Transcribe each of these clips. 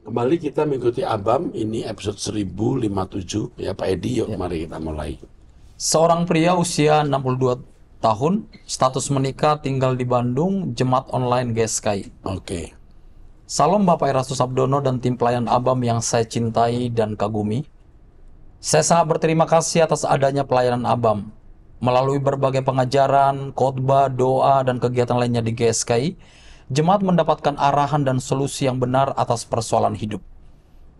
Kembali kita mengikuti Abam, ini episode 1057 ya Pak Edi, yuk mari kita mulai. Seorang pria usia 62 tahun, status menikah, tinggal di Bandung, jemaat online GSKI. Oke. Salam Bapak Erastus Abdono dan tim pelayan Abam yang saya cintai dan kagumi. Saya sangat berterima kasih atas adanya pelayanan Abam. Melalui berbagai pengajaran, khotbah, doa, dan kegiatan lainnya di GSKI, jemaat mendapatkan arahan dan solusi yang benar atas persoalan hidup.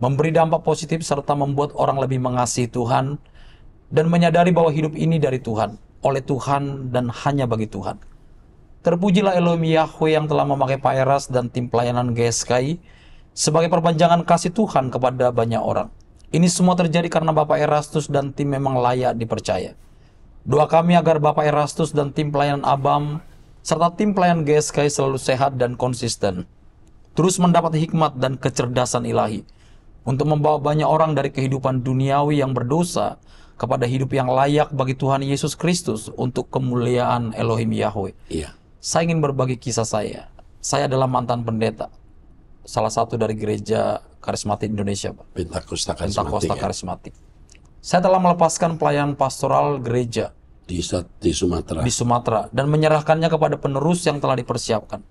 Memberi dampak positif serta membuat orang lebih mengasihi Tuhan dan menyadari bahwa hidup ini dari Tuhan, oleh Tuhan, dan hanya bagi Tuhan. Terpujilah Elohim Yahweh yang telah memakai Pak Eras dan tim pelayanan GSKI sebagai perpanjangan kasih Tuhan kepada banyak orang. Ini semua terjadi karena Bapak Erastus dan tim memang layak dipercaya. Doa kami agar Bapak Erastus dan tim pelayanan Abam serta tim pelayan GSKI selalu sehat dan konsisten, terus mendapat hikmat dan kecerdasan ilahi untuk membawa banyak orang dari kehidupan duniawi yang berdosa kepada hidup yang layak bagi Tuhan Yesus Kristus untuk kemuliaan Elohim Yahweh. Iya. Saya ingin berbagi kisah saya. Saya adalah mantan pendeta, salah satu dari gereja karismatik Indonesia, Pak. Pentakosta Pentakosta Karismatik Karismatik. Saya telah melepaskan pelayanan pastoral gereja di Sumatera. di Sumatera dan menyerahkannya kepada penerus yang telah dipersiapkan.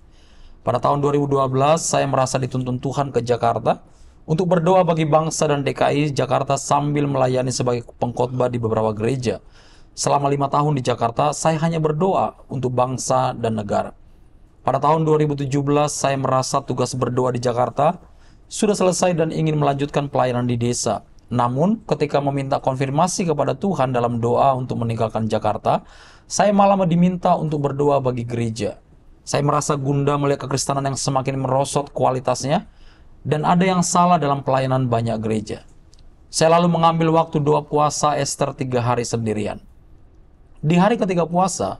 Pada tahun 2012, saya merasa dituntun Tuhan ke Jakarta untuk berdoa bagi bangsa dan DKI Jakarta sambil melayani sebagai pengkhotbah di beberapa gereja. Selama 5 tahun di Jakarta, saya hanya berdoa untuk bangsa dan negara. Pada tahun 2017, saya merasa tugas berdoa di Jakarta sudah selesai dan ingin melanjutkan pelayanan di desa. Namun, ketika meminta konfirmasi kepada Tuhan dalam doa untuk meninggalkan Jakarta, saya malah diminta untuk berdoa bagi gereja. Saya merasa gundah melihat kekristenan yang semakin merosot kualitasnya, dan ada yang salah dalam pelayanan banyak gereja. Saya lalu mengambil waktu doa puasa Ester 3 hari sendirian. Di hari ketiga puasa,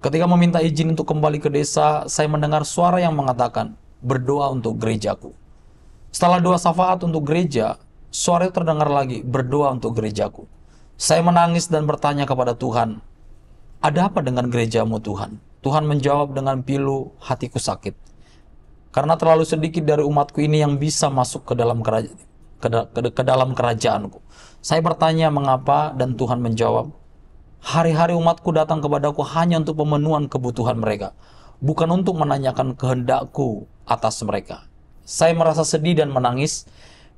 ketika meminta izin untuk kembali ke desa, saya mendengar suara yang mengatakan, berdoa untuk gerejaku. Setelah doa syafaat untuk gereja, suara itu terdengar lagi, berdoa untuk gerejaku. Saya menangis dan bertanya kepada Tuhan, ada apa dengan gerejamu Tuhan? Tuhan menjawab dengan pilu, hatiku sakit. Karena terlalu sedikit dari umatku ini yang bisa masuk ke dalam kerajaanku. Saya bertanya mengapa dan Tuhan menjawab, hari-hari umatku datang kepadaku hanya untuk pemenuhan kebutuhan mereka, bukan untuk menanyakan kehendakku atas mereka. Saya merasa sedih dan menangis,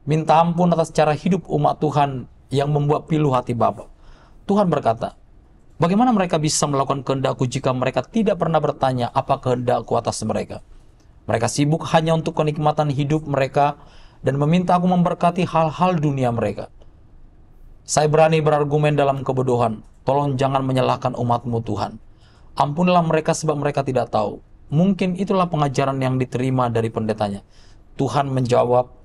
minta ampun atas cara hidup umat Tuhan yang membuat pilu hati Bapa. Tuhan berkata, bagaimana mereka bisa melakukan kehendakku jika mereka tidak pernah bertanya apa kehendakku atas mereka? Mereka sibuk hanya untuk kenikmatan hidup mereka dan meminta aku memberkati hal-hal dunia mereka. Saya berani berargumen dalam kebodohan. Tolong jangan menyalahkan umatmu Tuhan. Ampunilah mereka sebab mereka tidak tahu. Mungkin itulah pengajaran yang diterima dari pendetanya. Tuhan menjawab,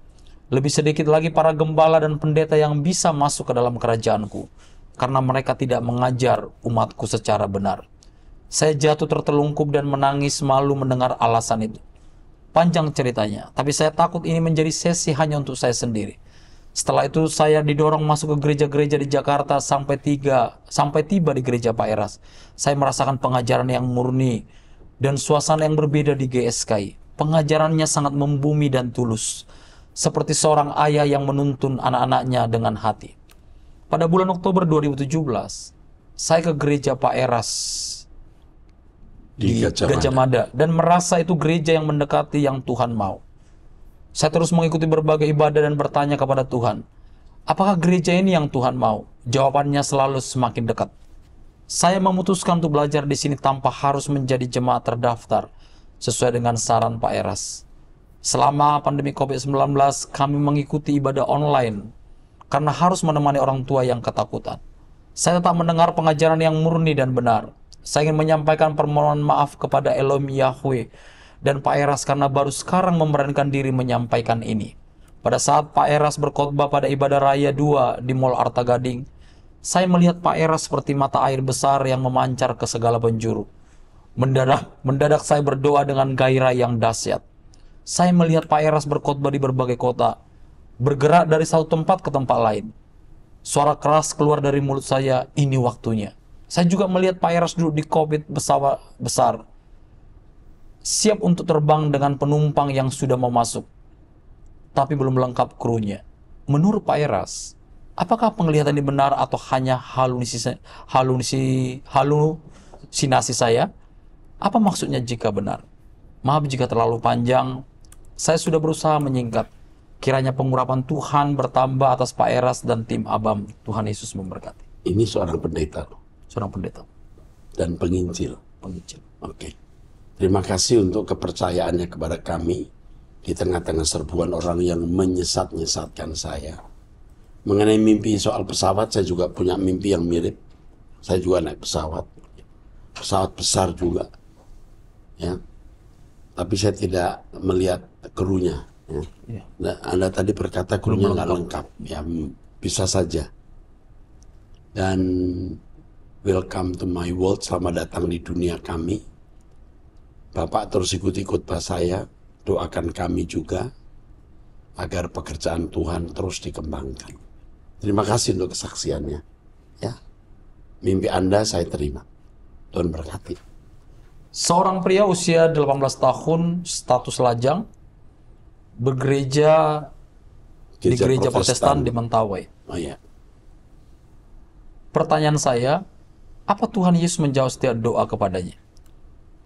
lebih sedikit lagi para gembala dan pendeta yang bisa masuk ke dalam kerajaanku, karena mereka tidak mengajar umatku secara benar. Saya jatuh tertelungkup dan menangis malu mendengar alasan itu. Panjang ceritanya, tapi saya takut ini menjadi sesi hanya untuk saya sendiri. Setelah itu saya didorong masuk ke gereja-gereja di Jakarta sampai tiba di gereja Pak Eras. Saya merasakan pengajaran yang murni dan suasana yang berbeda di GSKI. Pengajarannya sangat membumi dan tulus, seperti seorang ayah yang menuntun anak-anaknya dengan hati. Pada bulan Oktober 2017, saya ke gereja Pak Eras di Gajah Mada dan merasa itu gereja yang mendekati yang Tuhan mau. Saya terus mengikuti berbagai ibadah dan bertanya kepada Tuhan, apakah gereja ini yang Tuhan mau? Jawabannya selalu semakin dekat. Saya memutuskan untuk belajar di sini tanpa harus menjadi jemaat terdaftar sesuai dengan saran Pak Eras. Selama pandemi COVID-19, kami mengikuti ibadah online karena harus menemani orang tua yang ketakutan. Saya tetap mendengar pengajaran yang murni dan benar. Saya ingin menyampaikan permohonan maaf kepada Elohim Yahweh dan Pak Eras karena baru sekarang memberanikan diri menyampaikan ini. Pada saat Pak Eras berkhotbah pada ibadah raya 2 di Mall Arta Gading, saya melihat Pak Eras seperti mata air besar yang memancar ke segala penjuru. Mendadak saya berdoa dengan gairah yang dahsyat. Saya melihat Pak Eras berkhotbah di berbagai kota, bergerak dari satu tempat ke tempat lain. Suara keras keluar dari mulut saya, ini waktunya. Saya juga melihat Pak Eras duduk di kokpit pesawat besar, siap untuk terbang dengan penumpang yang sudah mau masuk. tapi belum lengkap krunya. Menurut Pak Eras, apakah penglihatan ini benar atau hanya halusinasi saya? Apa maksudnya jika benar? Maaf jika terlalu panjang, saya sudah berusaha menyingkat. Kiranya pengurapan Tuhan bertambah atas Pak Eras dan tim ABAM. Tuhan Yesus memberkati. Ini seorang pendeta loh, Seorang pendeta. dan penginjil. Penginjil. Oke. Terima kasih untuk kepercayaannya kepada kami di tengah-tengah serbuan orang yang menyesat-nyesatkan saya. Mengenai mimpi soal pesawat, saya juga punya mimpi yang mirip. Saya juga naik pesawat. Pesawat besar juga. Ya. Tapi saya tidak melihat krunya. Ya. Ya. Nah, Anda tadi berkata krunya nggak lengkap. Ya, bisa saja. Dan welcome to my world, selamat datang di dunia kami. Bapak terus ikuti khotbah saya, doakan kami juga agar pekerjaan Tuhan terus dikembangkan. Terima kasih untuk kesaksiannya. Ya, mimpi Anda saya terima. Tuhan berkati. Seorang pria usia 18 tahun, status lajang, bergereja di gereja Protestan di Mentawai. Oh ya. Pertanyaan saya, apa Tuhan Yesus menjawab setiap doa kepadanya?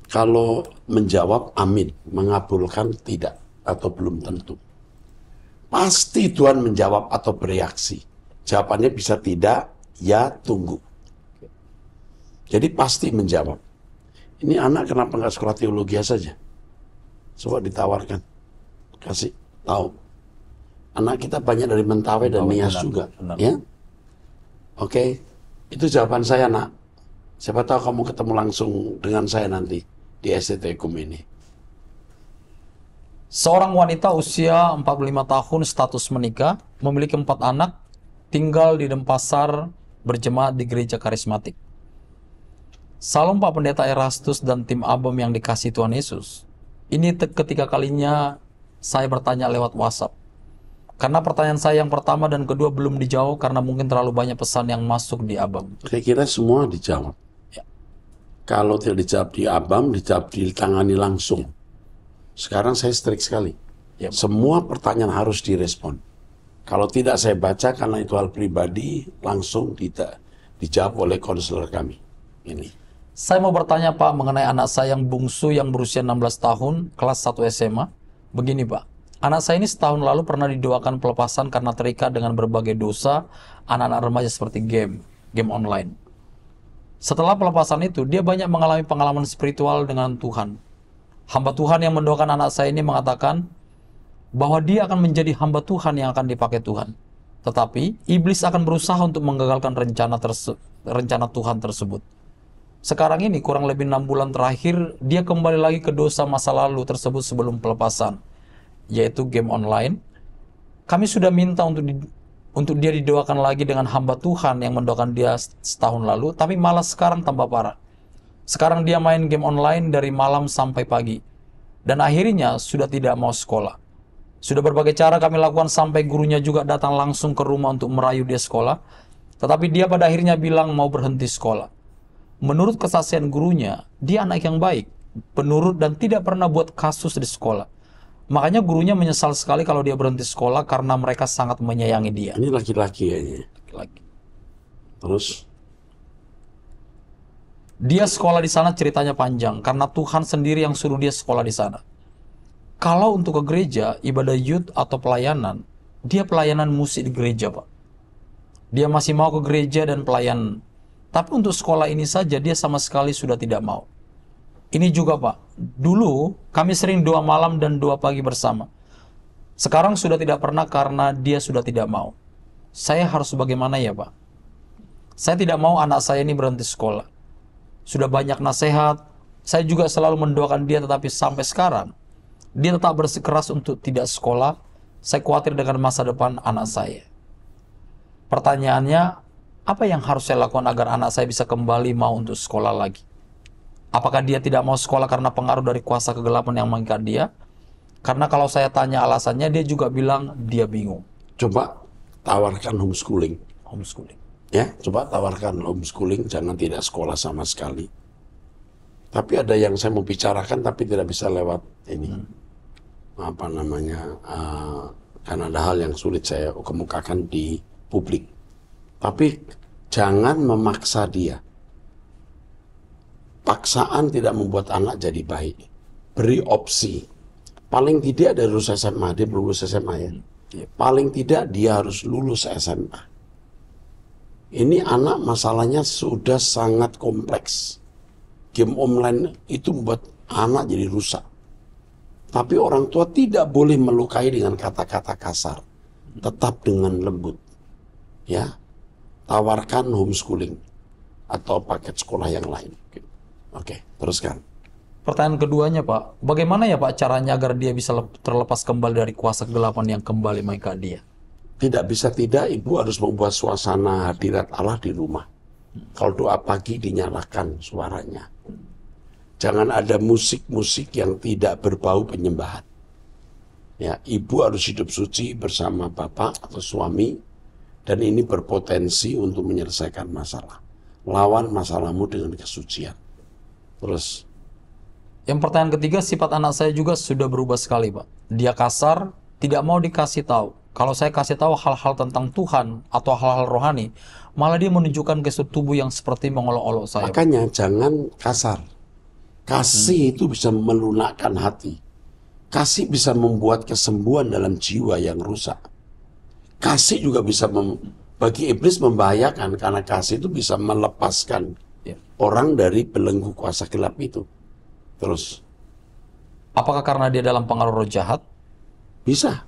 Kalau menjawab amin, mengabulkan tidak atau belum tentu. Pasti Tuhan menjawab atau bereaksi. Jawabannya bisa tidak, ya tunggu. Jadi pasti menjawab. Ini anak kenapa nggak sekolah teologi saja? Coba ditawarkan. Kasih tahu. Anak kita banyak dari Mentawai dan Nias juga. Benar. Ya? Oke. Itu jawaban saya, nak. Siapa tahu kamu ketemu langsung dengan saya nanti di STTKUM ini. Seorang wanita usia 45 tahun, status menikah, memiliki 4 anak, tinggal di Denpasar, berjemaat di gereja karismatik. Salam Pak Pendeta Erastus dan tim ABAM yang dikasih Tuhan Yesus. Ini ketiga kalinya saya bertanya lewat WhatsApp. Karena pertanyaan saya yang pertama dan kedua belum dijawab karena mungkin terlalu banyak pesan yang masuk di ABAM. Saya kira semua dijawab. Ya. Kalau tidak dijawab di ABAM, dijawab ditangani langsung. Sekarang saya strict sekali. Ya. Semua pertanyaan harus direspon. Kalau tidak saya baca karena itu hal pribadi, langsung dijawab oleh konselor kami. Ini. Saya mau bertanya Pak mengenai anak saya yang bungsu yang berusia 16 tahun, kelas 1 SMA. Begini Pak, anak saya ini setahun lalu pernah didoakan pelepasan karena terikat dengan berbagai dosa anak-anak remaja seperti game online. Setelah pelepasan itu, dia banyak mengalami pengalaman spiritual dengan Tuhan. Hamba Tuhan yang mendoakan anak saya ini mengatakan bahwa dia akan menjadi hamba Tuhan yang akan dipakai Tuhan. Tetapi, iblis akan berusaha untuk menggagalkan rencana Tuhan tersebut. Sekarang ini kurang lebih 6 bulan terakhir dia kembali lagi ke dosa masa lalu tersebut sebelum pelepasan, yaitu game online. Kami sudah minta untuk dia didoakan lagi dengan hamba Tuhan yang mendoakan dia setahun lalu, tapi malah sekarang tambah parah. Sekarang dia main game online dari malam sampai pagi, dan akhirnya sudah tidak mau sekolah. Sudah berbagai cara kami lakukan sampai gurunya juga datang langsung ke rumah untuk merayu dia sekolah, tetapi dia pada akhirnya bilang mau berhenti sekolah. Menurut kesaksian gurunya, dia anak yang baik, penurut dan tidak pernah buat kasus di sekolah. Makanya gurunya menyesal sekali kalau dia berhenti sekolah karena mereka sangat menyayangi dia. Ini laki-laki kayaknya. Lagi. Terus? Dia sekolah di sana ceritanya panjang karena Tuhan sendiri yang suruh dia sekolah di sana. Kalau untuk ke gereja, ibadah youth atau pelayanan, dia pelayanan musik di gereja Pak. Dia masih mau ke gereja dan pelayanan. Tapi untuk sekolah ini saja dia sama sekali sudah tidak mau. Ini juga Pak, dulu kami sering doa malam dan doa pagi bersama. Sekarang sudah tidak pernah karena dia sudah tidak mau. Saya harus bagaimana ya Pak? Saya tidak mau anak saya ini berhenti sekolah. Sudah banyak nasihat, saya juga selalu mendoakan dia tetapi sampai sekarang, dia tetap bersikeras untuk tidak sekolah. Saya khawatir dengan masa depan anak saya. Pertanyaannya, apa yang harus saya lakukan agar anak saya bisa kembali mau untuk sekolah lagi? Apakah dia tidak mau sekolah karena pengaruh dari kuasa kegelapan yang mengikat dia? Karena kalau saya tanya alasannya, dia juga bilang dia bingung. Coba tawarkan homeschooling. Homeschooling. Ya, coba tawarkan homeschooling, jangan tidak sekolah sama sekali. Tapi ada yang saya mau bicarakan tapi tidak bisa lewat ini. Apa namanya? karena ada hal yang sulit saya kemukakan di publik. Tapi jangan memaksa dia. Paksaan tidak membuat anak jadi baik. Beri opsi. Paling tidak dari lulus SMA, dia belum lulus SMA ya. Paling tidak dia harus lulus SMA. Ini anak masalahnya sudah sangat kompleks. Game online itu membuat anak jadi rusak. Tapi orang tua tidak boleh melukai dengan kata-kata kasar. Tetap dengan lembut. Ya, tawarkan homeschooling atau paket sekolah yang lain. Oke, teruskan. Pertanyaan keduanya, Pak, bagaimana ya Pak caranya agar dia bisa terlepas kembali dari kuasa kegelapan yang kembali mengikat dia? Tidak bisa tidak, ibu harus membuat suasana hadirat Allah di rumah. Kalau doa pagi dinyalakan suaranya. Jangan ada musik-musik yang tidak berbau penyembahan. Ya, ibu harus hidup suci bersama bapak atau suami, dan ini berpotensi untuk menyelesaikan masalah. Lawan masalahmu dengan kesucian. Terus. Yang pertanyaan ketiga, sifat anak saya juga sudah berubah sekali, Pak. Dia kasar, tidak mau dikasih tahu. Kalau saya kasih tahu hal-hal tentang Tuhan atau hal-hal rohani, malah dia menunjukkan gestur tubuh yang seperti mengolok-olok saya. Makanya jangan kasar. Kasih itu bisa melunakkan hati. Kasih bisa membuat kesembuhan dalam jiwa yang rusak. Kasih juga bisa bagi iblis membahayakan, karena kasih itu bisa melepaskan orang dari belenggu kuasa gelap itu. Terus. Apakah karena dia dalam pengaruh roh jahat? Bisa.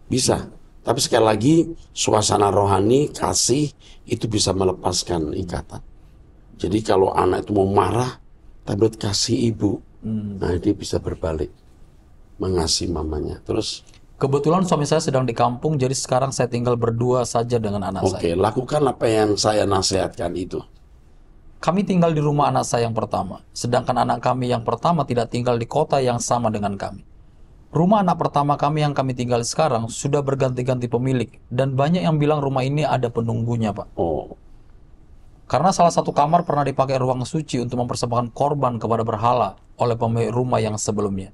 Bisa. Tapi sekali lagi, suasana rohani, kasih, itu bisa melepaskan ikatan. Jadi kalau anak itu mau marah, tapi kasih ibu, nah dia bisa berbalik. Mengasihi mamanya. Terus. Kebetulan suami saya sedang di kampung, jadi sekarang saya tinggal berdua saja dengan anak saya. Oke, lakukan apa yang saya nasihatkan itu. Kami tinggal di rumah anak saya yang pertama, sedangkan anak kami yang pertama tidak tinggal di kota yang sama dengan kami. Rumah anak pertama kami yang kami tinggal sekarang sudah berganti-ganti pemilik, dan banyak yang bilang rumah ini ada penunggunya, Pak. Oh. Karena salah satu kamar pernah dipakai ruang suci untuk mempersembahkan korban kepada berhala oleh pemilik rumah yang sebelumnya.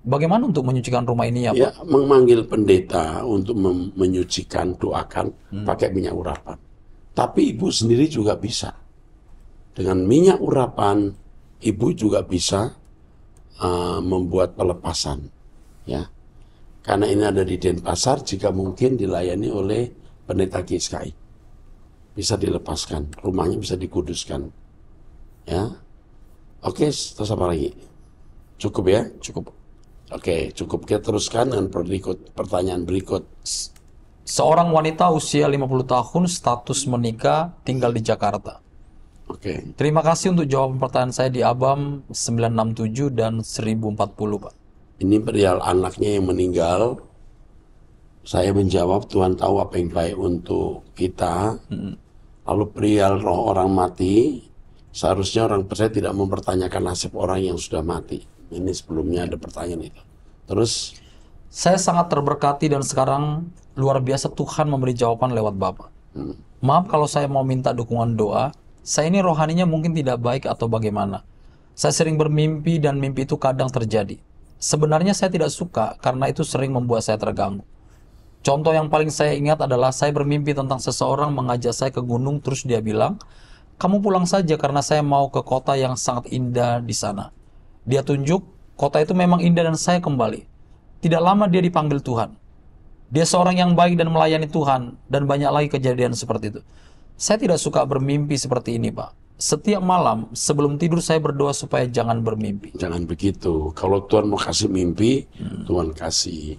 Bagaimana untuk menyucikan rumah ini ya, Pak? Ya, memanggil pendeta untuk menyucikan, doakan, pakai minyak urapan. Tapi ibu sendiri juga bisa. Dengan minyak urapan, ibu juga bisa membuat pelepasan. Ya, karena ini ada di Denpasar, jika mungkin dilayani oleh pendeta GSKI. Bisa dilepaskan, rumahnya bisa dikuduskan. Ya, oke, terus apa lagi? Cukup ya? Cukup. Oke, cukup. Kita teruskan dengan pertanyaan berikut. Seorang wanita usia 50 tahun, status menikah, tinggal di Jakarta. Oke. Terima kasih untuk jawaban pertanyaan saya di ABAM 967 dan 1040, Pak. Ini perihal anaknya yang meninggal. Saya menjawab, Tuhan tahu apa yang baik untuk kita. Lalu perihal roh orang mati, seharusnya orang percaya tidak mempertanyakan nasib orang yang sudah mati. Ini sebelumnya ada pertanyaan itu. Terus, saya sangat terberkati dan sekarang luar biasa Tuhan memberi jawaban lewat Bapak. Maaf kalau saya mau minta dukungan doa. Saya ini rohaninya mungkin tidak baik atau bagaimana. Saya sering bermimpi dan mimpi itu kadang terjadi. Sebenarnya saya tidak suka karena itu sering membuat saya terganggu. Contoh yang paling saya ingat adalah saya bermimpi tentang seseorang mengajak saya ke gunung, terus dia bilang, "Kamu pulang saja karena saya mau ke kota yang sangat indah di sana." Dia tunjuk, kota itu memang indah dan saya kembali. Tidak lama dia dipanggil Tuhan. Dia seorang yang baik dan melayani Tuhan, dan banyak lagi kejadian seperti itu. Saya tidak suka bermimpi seperti ini, Pak. Setiap malam sebelum tidur saya berdoa supaya jangan bermimpi. Jangan begitu. Kalau Tuhan mau kasih mimpi, Tuhan kasih.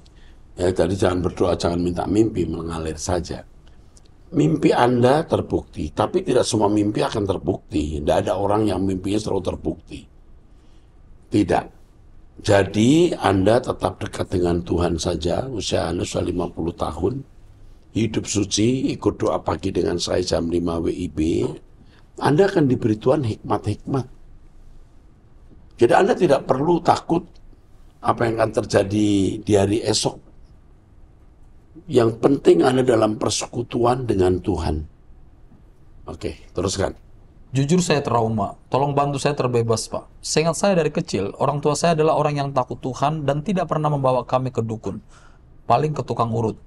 Ya, tadi jangan berdoa, jangan minta mimpi, mengalir saja. Mimpi Anda terbukti, tapi tidak semua mimpi akan terbukti. Tidak ada orang yang mimpinya selalu terbukti. Tidak. Jadi Anda tetap dekat dengan Tuhan saja. Usia Anda sudah 50 tahun. Hidup suci, ikut doa pagi dengan saya jam 5 WIB. Anda akan diberi Tuhan hikmat-hikmat. Jadi Anda tidak perlu takut apa yang akan terjadi di hari esok. Yang penting Anda dalam persekutuan dengan Tuhan. Oke, teruskan. Jujur saya trauma. Tolong bantu saya terbebas, Pak. Seingat saya dari kecil, orang tua saya adalah orang yang takut Tuhan dan tidak pernah membawa kami ke dukun. paling ke tukang urut.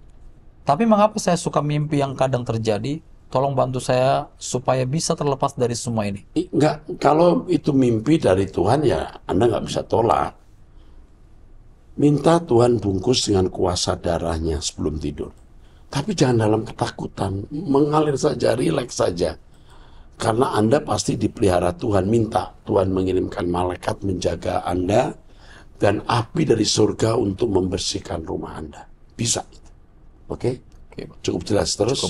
Tapi mengapa saya suka mimpi yang kadang terjadi? Tolong bantu saya supaya bisa terlepas dari semua ini. Enggak, kalau itu mimpi dari Tuhan ya Anda nggak bisa tolak. Minta Tuhan bungkus dengan kuasa darahnya sebelum tidur. Tapi jangan dalam ketakutan, mengalir saja, rileks saja. Karena Anda pasti dipelihara Tuhan. Minta Tuhan mengirimkan malaikat menjaga Anda dan api dari surga untuk membersihkan rumah Anda. Bisa. Oke? Cukup jelas terus?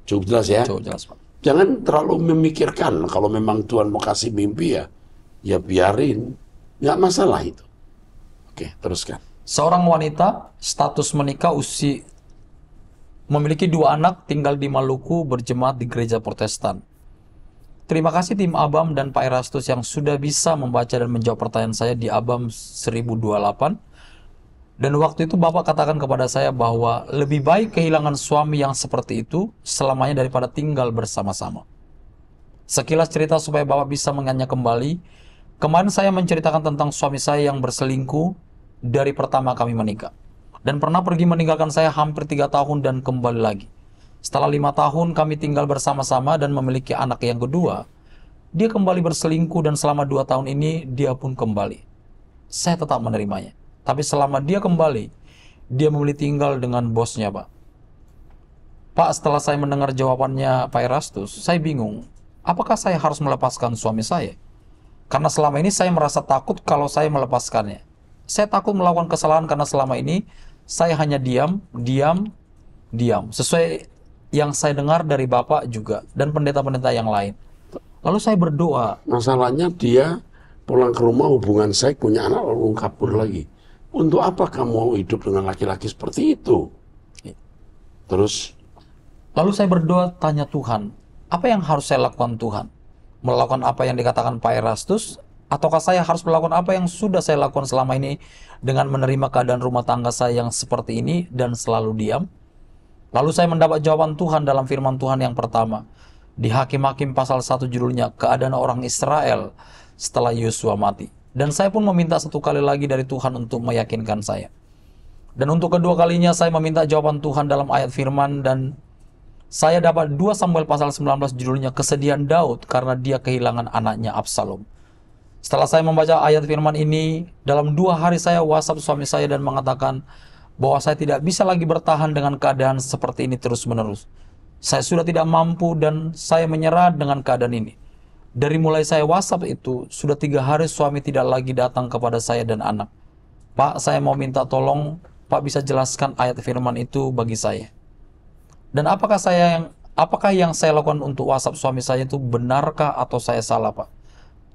Cukup jelas ya? Cukup jelas, Pak. Jangan terlalu memikirkan. Kalau memang Tuhan mau kasih mimpi ya biarin. Nggak masalah itu. Oke, teruskan. Seorang wanita, status menikah, memiliki 2 anak, tinggal di Maluku, berjemaat di gereja Protestan. Terima kasih tim Abam dan Pak Erastus yang sudah bisa membaca dan menjawab pertanyaan saya di Abam 1028. Dan waktu itu Bapak katakan kepada saya bahwa lebih baik kehilangan suami yang seperti itu selamanya daripada tinggal bersama-sama. Sekilas cerita supaya Bapak bisa mengingatnya kembali. Kemarin saya menceritakan tentang suami saya yang berselingkuh dari pertama kami menikah. Dan pernah pergi meninggalkan saya hampir 3 tahun dan kembali lagi. Setelah 5 tahun kami tinggal bersama-sama dan memiliki anak yang kedua, dia kembali berselingkuh dan selama 2 tahun ini dia pun kembali. Saya tetap menerimanya. Tapi selama dia kembali, dia memilih tinggal dengan bosnya, Pak. Pak, setelah saya mendengar jawabannya Pak Erastus, saya bingung. Apakah saya harus melepaskan suami saya? Karena selama ini saya merasa takut kalau saya melepaskannya. Saya takut melakukan kesalahan karena selama ini saya hanya diam. Sesuai yang saya dengar dari Bapak juga dan pendeta-pendeta yang lain. Lalu saya berdoa. Masalahnya dia pulang ke rumah, hubungan seks, punya anak, lalu kabur lagi. Untuk apa kamu mau hidup dengan laki-laki seperti itu? Terus? Lalu saya berdoa, tanya Tuhan, apa yang harus saya lakukan Tuhan? Melakukan apa yang dikatakan Pak Erastus? Ataukah saya harus melakukan apa yang sudah saya lakukan selama ini dengan menerima keadaan rumah tangga saya yang seperti ini dan selalu diam? Lalu saya mendapat jawaban Tuhan dalam firman Tuhan yang pertama. Di Hakim-Hakim pasal 1 judulnya, keadaan orang Israel setelah Yosua mati. Dan saya pun meminta 1 kali lagi dari Tuhan untuk meyakinkan saya. Dan untuk kedua kalinya saya meminta jawaban Tuhan dalam ayat firman dan saya dapat 2 Samuel pasal 19 judulnya kesedihan Daud karena dia kehilangan anaknya Absalom. Setelah saya membaca ayat firman ini, dalam 2 hari saya WhatsApp suami saya dan mengatakan bahwa saya tidak bisa lagi bertahan dengan keadaan seperti ini terus-menerus. Saya sudah tidak mampu dan saya menyerah dengan keadaan ini. Dari mulai saya WhatsApp itu, sudah 3 hari suami tidak lagi datang kepada saya dan anak. Pak, saya mau minta tolong, Pak bisa jelaskan ayat firman itu bagi saya. Dan apakah yang saya lakukan untuk WhatsApp suami saya itu benarkah atau saya salah, Pak?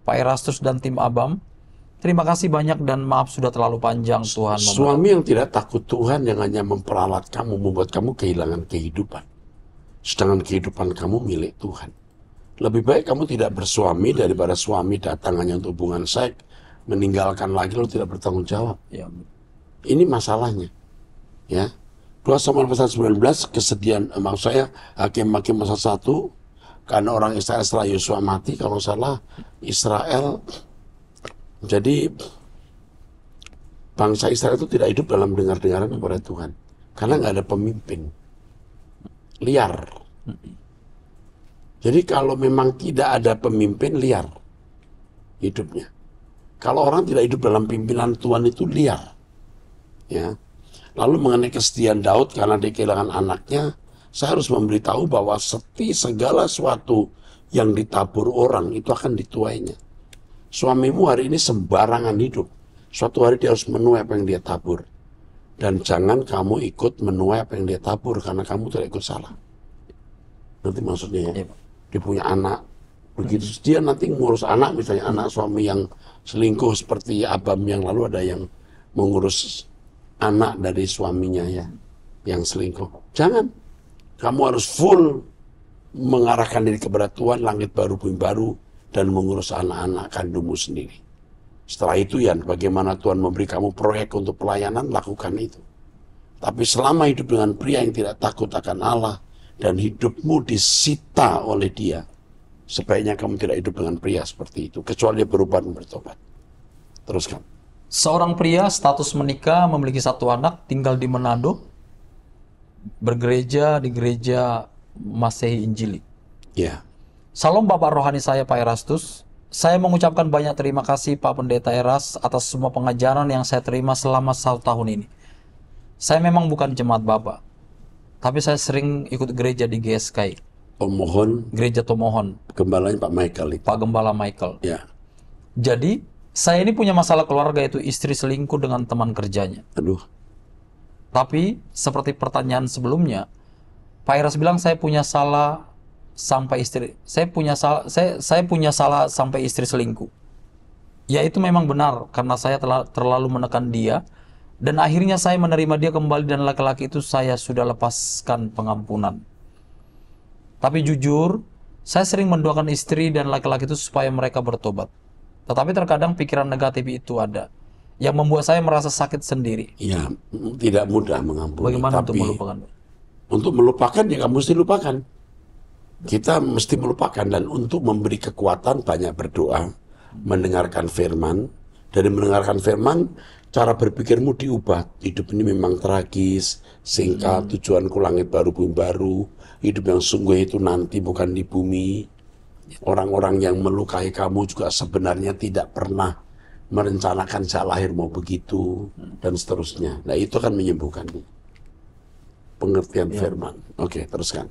Pak Erastus dan tim Abam, terima kasih banyak dan maaf sudah terlalu panjang Tuhan. Suami yang tidak takut Tuhan yang hanya memperalat kamu, membuat kamu kehilangan kehidupan. Sedangkan kehidupan kamu milik Tuhan. Lebih baik kamu tidak bersuami daripada suami datang hanya untuk hubungan seks, meninggalkan lagi lalu tidak bertanggung jawab. Ya. Ini masalahnya. Ya. 2 Samuel pasal 19 kesedihan, maksud saya Hakim-Hakim pasal 1, karena orang Israel setelah Yosua mati, kalau salah Israel, jadi bangsa Israel itu tidak hidup dalam dengar-dengaran kepada Tuhan. Karena nggak ada pemimpin. Liar. Jadi kalau memang tidak ada pemimpin, liar hidupnya. Kalau orang tidak hidup dalam pimpinan Tuhan itu liar. Ya. Lalu mengenai kesedihan Daud karena dia kehilangan anaknya, saya harus memberitahu bahwa segala sesuatu yang ditabur orang itu akan dituainya. Suamimu hari ini sembarangan hidup. Suatu hari dia harus menuai apa yang dia tabur. Dan jangan kamu ikut menuai apa yang dia tabur karena kamu tidak ikut salah. Nanti maksudnya ya. Dia punya anak, begitu dia nanti ngurus anak, misalnya anak suami yang selingkuh seperti Abam yang lalu ada yang mengurus anak dari suaminya ya, yang selingkuh. Jangan, kamu harus full mengarahkan diri kepada Tuhan, langit baru, bumi baru, dan mengurus anak-anak kandungmu sendiri. Setelah itu ya, bagaimana Tuhan memberi kamu proyek untuk pelayanan, lakukan itu. Tapi selama hidup dengan pria yang tidak takut akan Allah, dan hidupmu disita oleh dia, sebaiknya kamu tidak hidup dengan pria seperti itu, kecuali dia berubah dan bertobat. Teruskan. Seorang pria status menikah, memiliki satu anak, tinggal di Manado, bergereja di gereja Masehi Injili. Ya, Salam Bapak Rohani saya Pak Erastus. Saya mengucapkan banyak terima kasih Pak Pendeta Eras atas semua pengajaran yang saya terima selama 1 tahun ini. Saya memang bukan jemaat Bapak, tapi saya sering ikut gereja di GSKI, pemohon Gereja Tomohon, gembalanya Pak Michael itu. Pak Gembala Michael. Ya, Jadi, saya ini punya masalah keluarga, yaitu istri selingkuh dengan teman kerjanya. aduh, Tapi, seperti pertanyaan sebelumnya, Pak Eras bilang saya punya salah sampai istri, saya punya salah sampai istri selingkuh. Ya itu memang benar, karena saya telah terlalu menekan dia, dan akhirnya saya menerima dia kembali, dan laki-laki itu saya sudah lepaskan pengampunan. Tapi jujur, saya sering mendoakan istri dan laki-laki itu supaya mereka bertobat. Tetapi terkadang pikiran negatif itu ada, yang membuat saya merasa sakit sendiri. ya tidak mudah mengampuni. Bagaimana untuk Tapi melupakan? untuk melupakan ya kamu mesti lupakan. Kita mesti melupakan, dan untuk memberi kekuatan banyak berdoa, mendengarkan firman. Dari mendengarkan firman, cara berpikirmu diubah. Hidup ini memang tragis, singkat, tujuanku langit baru bumi baru. Hidup yang sungguh itu nanti bukan di bumi. Orang-orang yang melukai kamu juga sebenarnya tidak pernah merencanakan sejak lahir mau begitu, dan seterusnya. Nah itu kan menyembuhkan pengertian firman. Oke, teruskan.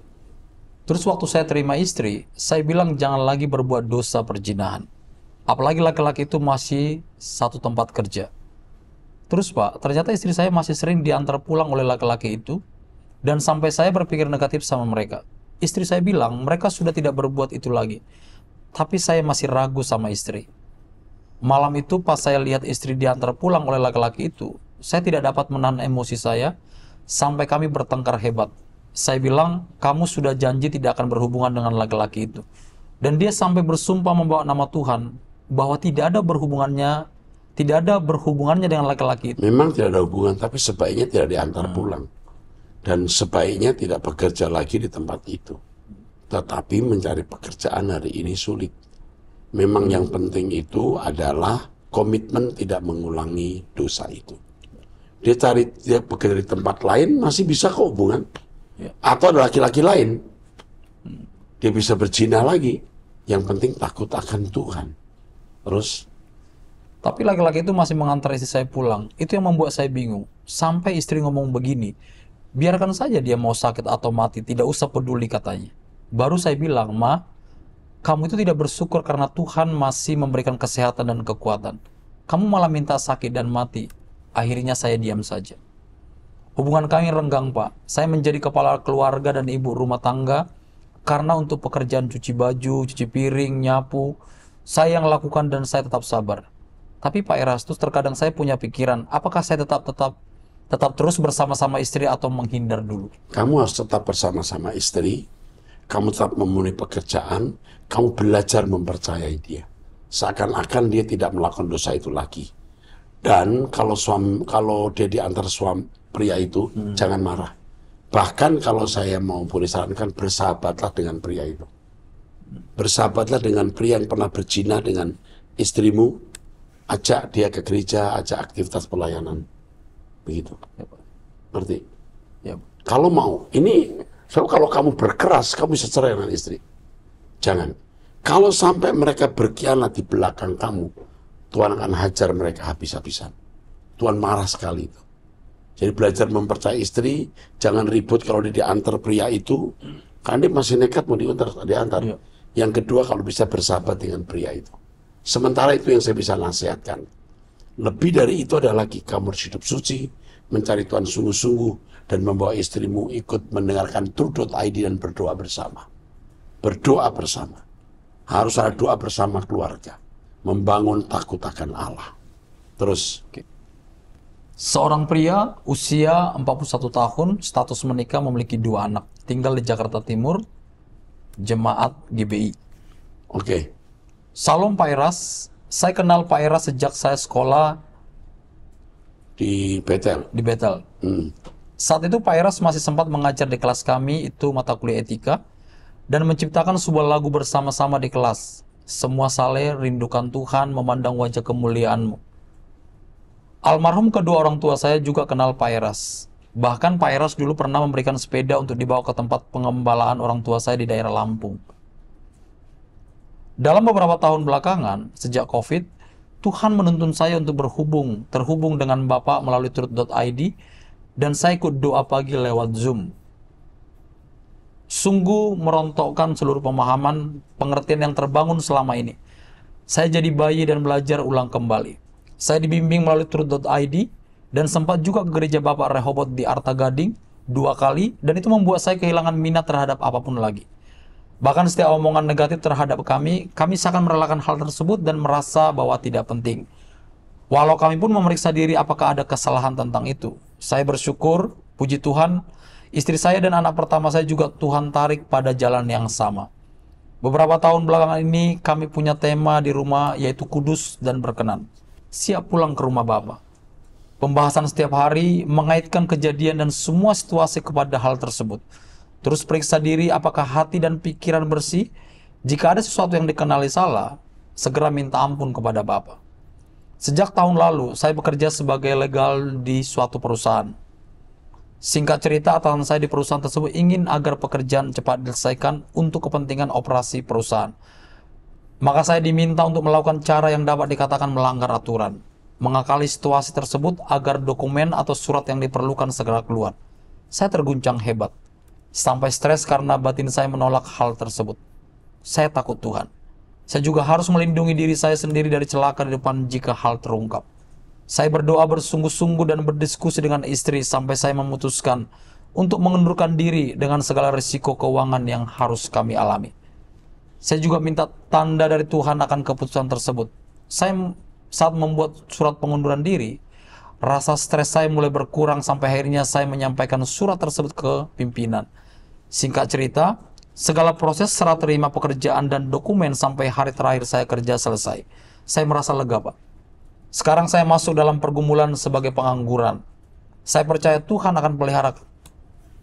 Terus waktu saya terima istri, saya bilang jangan lagi berbuat dosa perzinahan. Apalagi laki-laki itu masih satu tempat kerja. Terus Pak, ternyata istri saya masih sering diantar pulang oleh laki-laki itu, dan sampai saya berpikir negatif sama mereka. Istri saya bilang mereka sudah tidak berbuat itu lagi. Tapi saya masih ragu sama istri. Malam itu pas saya lihat istri diantar pulang oleh laki-laki itu, saya tidak dapat menahan emosi saya, sampai kami bertengkar hebat. Saya bilang, kamu sudah janji tidak akan berhubungan dengan laki-laki itu. Dan dia sampai bersumpah membawa nama Tuhan, bahwa tidak ada berhubungannya dengan laki-laki itu. Memang tidak ada hubungan, tapi sebaiknya tidak diantar pulang. Dan sebaiknya tidak bekerja lagi di tempat itu. Tetapi mencari pekerjaan hari ini sulit. Memang yang penting itu adalah komitmen tidak mengulangi dosa itu. Dia bekerja di tempat lain, masih bisa kok hubungan. Ya. Atau ada laki-laki lain, dia bisa berzina lagi. Yang penting takut akan Tuhan. Terus, Tapi laki-laki itu masih mengantar istri saya pulang. Itu yang membuat saya bingung. Sampai istri ngomong begini, biarkan saja dia mau sakit atau mati, tidak usah peduli katanya. Baru saya bilang, Ma, kamu itu tidak bersyukur karena Tuhan masih memberikan kesehatan dan kekuatan. Kamu malah minta sakit dan mati. Akhirnya saya diam saja. Hubungan kami renggang, Pak. Saya menjadi kepala keluarga dan ibu rumah tangga karena untuk pekerjaan cuci baju, cuci piring, nyapu, saya yang lakukan dan saya tetap sabar. Tapi Pak Erastus, terkadang saya punya pikiran, apakah saya tetap terus bersama-sama istri atau menghindar dulu? kamu harus tetap bersama-sama istri, kamu tetap memenuhi pekerjaan, kamu belajar mempercayai dia. Seakan-akan dia tidak melakukan dosa itu lagi. Dan kalau dia diantar pria itu, jangan marah. Bahkan kalau saya mau boleh sarankan, bersahabatlah dengan pria itu. Bersahabatlah dengan pria yang pernah berzina dengan istrimu, ajak dia ke gereja, ajak aktivitas pelayanan. Begitu. Ya, Pak. Ngerti? Ya, Pak. Kalau mau, kalau kamu berkeras, kamu bisa cerai dengan istri. Jangan. Kalau sampai mereka berkhianat di belakang kamu, Tuhan akan hajar mereka habis-habisan. Tuhan marah sekali itu. Jadi belajar mempercayai istri, jangan ribut kalau dia diantar pria itu, karena dia masih nekat mau diantar. Iya. Yang kedua, kalau bisa bersahabat dengan pria itu. Sementara itu yang saya bisa nasihatkan. Lebih dari itu ada lagi, kamu harus hidup suci, mencari Tuhan sungguh-sungguh, dan membawa istrimu ikut mendengarkan True.id dan berdoa bersama. Berdoa bersama. Harus ada doa bersama keluarga. Membangun takut akan Allah. Terus, Seorang pria usia 41 tahun, status menikah, memiliki 2 anak, tinggal di Jakarta Timur, jemaat GBI. oke. Salam Pak Eras, saya kenal Pak Eras sejak saya sekolah Di Betel. di Bethel. Hmm. Saat itu Pak Eras masih sempat mengajar di kelas kami, itu mata kuliah etika, dan menciptakan sebuah lagu bersama-sama di kelas. Semua saleh rindukan Tuhan, memandang wajah kemuliaan-Mu. Almarhum kedua orang tua saya juga kenal Pak Eras. Bahkan Pak Eras dulu pernah memberikan sepeda untuk dibawa ke tempat pengembalaan orang tua saya di daerah Lampung. Dalam beberapa tahun belakangan, sejak COVID, Tuhan menuntun saya untuk terhubung dengan Bapak melalui truth.id, dan saya ikut doa pagi lewat Zoom. Sungguh merontokkan seluruh pemahaman, pengertian yang terbangun selama ini. Saya jadi bayi dan belajar ulang kembali. Saya dibimbing melalui truth.id dan sempat juga ke gereja Bapak Rehoboth di Arta Gading 2 kali, dan itu membuat saya kehilangan minat terhadap apapun lagi. Bahkan setiap omongan negatif terhadap kami seakan merelakan hal tersebut dan merasa bahwa tidak penting. Walau kami pun memeriksa diri apakah ada kesalahan tentang itu. Saya bersyukur, puji Tuhan, istri saya dan anak pertama saya juga Tuhan tarik pada jalan yang sama. Beberapa tahun belakangan ini kami punya tema di rumah, yaitu kudus dan berkenan. Siap pulang ke rumah Bapa. Pembahasan setiap hari mengaitkan kejadian dan semua situasi kepada hal tersebut. Terus periksa diri apakah hati dan pikiran bersih. Jika ada sesuatu yang dikenali salah, segera minta ampun kepada Bapa. Sejak tahun lalu, saya bekerja sebagai legal di suatu perusahaan. Singkat cerita, atasan saya di perusahaan tersebut ingin agar pekerjaan cepat diselesaikan untuk kepentingan operasi perusahaan. Maka saya diminta untuk melakukan cara yang dapat dikatakan melanggar aturan, mengakali situasi tersebut agar dokumen atau surat yang diperlukan segera keluar. Saya terguncang hebat, sampai stres karena batin saya menolak hal tersebut. Saya takut Tuhan. Saya juga harus melindungi diri saya sendiri dari celaka di depan jika hal terungkap. Saya berdoa bersungguh-sungguh dan berdiskusi dengan istri sampai saya memutuskan untuk mengundurkan diri dengan segala risiko keuangan yang harus kami alami. Saya juga minta tanda dari Tuhan akan keputusan tersebut. Saat membuat surat pengunduran diri, rasa stres saya mulai berkurang sampai akhirnya saya menyampaikan surat tersebut ke pimpinan. Singkat cerita, segala proses serah terima pekerjaan dan dokumen sampai hari terakhir saya kerja selesai. Saya merasa lega, Pak. Sekarang saya masuk dalam pergumulan sebagai pengangguran. Saya percaya Tuhan akan pelihara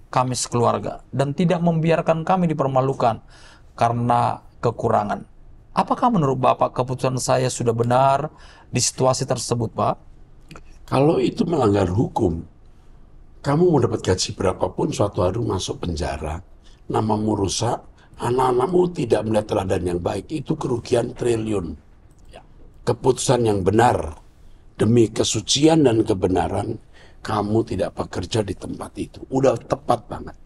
kami sekeluarga dan tidak membiarkan kami dipermalukan karena kekurangan. Apakah menurut Bapak keputusan saya sudah benar di situasi tersebut, Pak? Kalau itu melanggar hukum, kamu mau dapat gaji berapapun suatu hari masuk penjara, namamu rusak, anak-anakmu tidak melihat teladan yang baik, itu kerugian triliun. Keputusan yang benar demi kesucian dan kebenaran, kamu tidak bekerja di tempat itu. Udah tepat banget,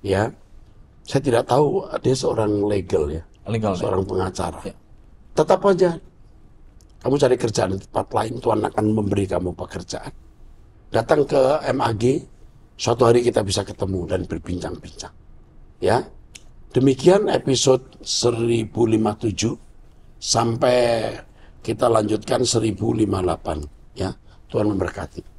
ya. Saya tidak tahu dia seorang legal ya, seorang pengacara. Ya. Tetap aja, kamu cari kerjaan di tempat lain, Tuhan akan memberi kamu pekerjaan. Datang ke MAG, suatu hari kita bisa ketemu dan berbincang-bincang. Ya, demikian episode 1057 sampai kita lanjutkan 1058 ya. Tuhan memberkati.